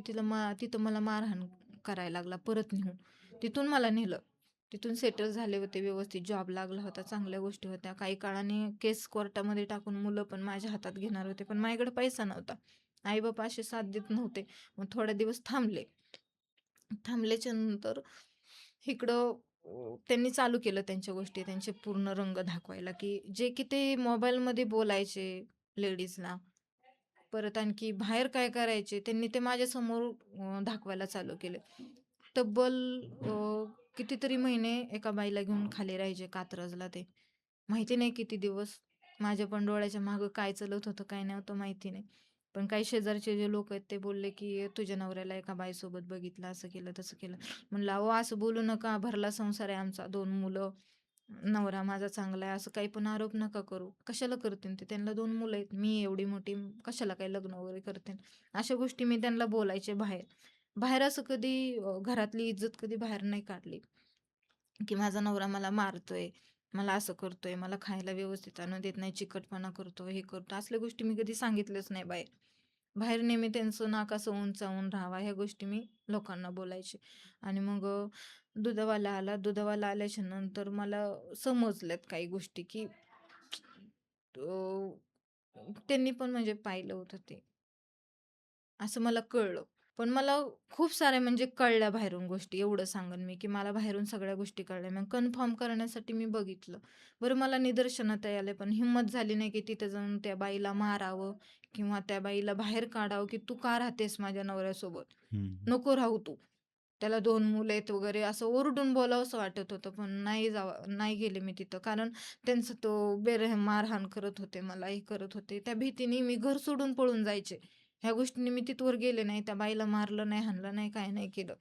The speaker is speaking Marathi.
तिथं मला मारहाण करायला लागला परत नेऊन. तिथून मला नेलं. तिथून सेटल झाले होते, व्यवस्थित जॉब लागला होता, चांगल्या गोष्टी होत्या. काही काळाने केस कोर्टामध्ये टाकून मुलं पण माझ्या हातात घेणार होते, पण माझ्याकडे पैसा नव्हता. आई-बाबा असे साथ देत नव्हते. मग थोडे दिवस थांबले. थांबल्याच्या नंतर इकडं त्यांनी चालू केलं त्यांच्या गोष्टी, त्यांचे पूर्ण रंग दाखवायला, की जे की ते मोबाईलमध्ये बोलायचे लेडीजला, परत आणखी बाहेर काय करायचे त्यांनी ते माझ्यासमोर दाखवायला चालू केले. तब्बल कितीतरी महिने एका बाईला घेऊन खाली राहायचे कात्रजला ते. माहिती नाही किती दिवस. माझ्या पण डोळ्याच्या मागं काय चालत होतं, काय नव्हतं माहिती नाही. पण काही शेजारचे जे लोक आहेत ते बोलले, की "तुझ्या नवऱ्याला एका बाईसोबत बघितलं, असं केलं, तसं केलं." म्हणलं, "अहो असं बोलू नका. भरला संसार आहे आमचा, 2 मुलं. नवरा माझा चांगला आहे." असं काही पण आरोप नका करू. कशाला करतील ते? त्यांना 2 मुलं आहेत. मी एवढी मोठी, कशाला काही लग्न वगैरे करतील? अशा गोष्टी मी त्यांना बोलायचे बाहेर. बाहेर असं कधी घरातली इज्जत कधी बाहेर नाही काढली, की माझा नवरा मला मारतोय, मला असं करतोय, मला खायला व्यवस्थित आणून देत नाही, चिकटपणा करतो, हे करतो. असल्या गोष्टी मी कधी सांगितल्याच नाही बाहेर. बाहेर नेहमी त्यांचं नाक असं उंचावून राहावा, ह्या गोष्टी मी लोकांना बोलायचे. आणि मग दुधवाला आला. दुधवाला आल्याच्या नंतर मला समजल्यात काही गोष्टी, की त्यांनी पण म्हणजे पाहिलं होतं ते. असं मला कळलं. पण मला खूप साऱ्या म्हणजे कळल्या बाहेरून गोष्टी, एवढं सांगेन मी, की मला बाहेरून सगळ्या गोष्टी कळल्या. मग कन्फर्म करण्यासाठी मी बघितलं. बरं मला निदर्शनात आलं, पण हिंमत झाली नाही, की तिथं जाऊन त्या बाईला मारावं किंवा त्या बाईला बाहेर काढावं, की "तू का राहतेस माझ्या नवऱ्यासोबत? हं. नको राहू तू." त्याला 2 मुलं आहेत वगैरे असं ओरडून बोलावसं वाटत होतं, पण नाही गेले मी तिथं. कारण त्यांचं तो मारहाण करत होते मला, हे करत होते. त्या भीतीने मी घर सोडून पळून जायचे. ह्या गोष्टींनी मी तिथवर गेले नाही. त्या बाईला मारलं नाही, हाणलं नाही, काही नाही केलं.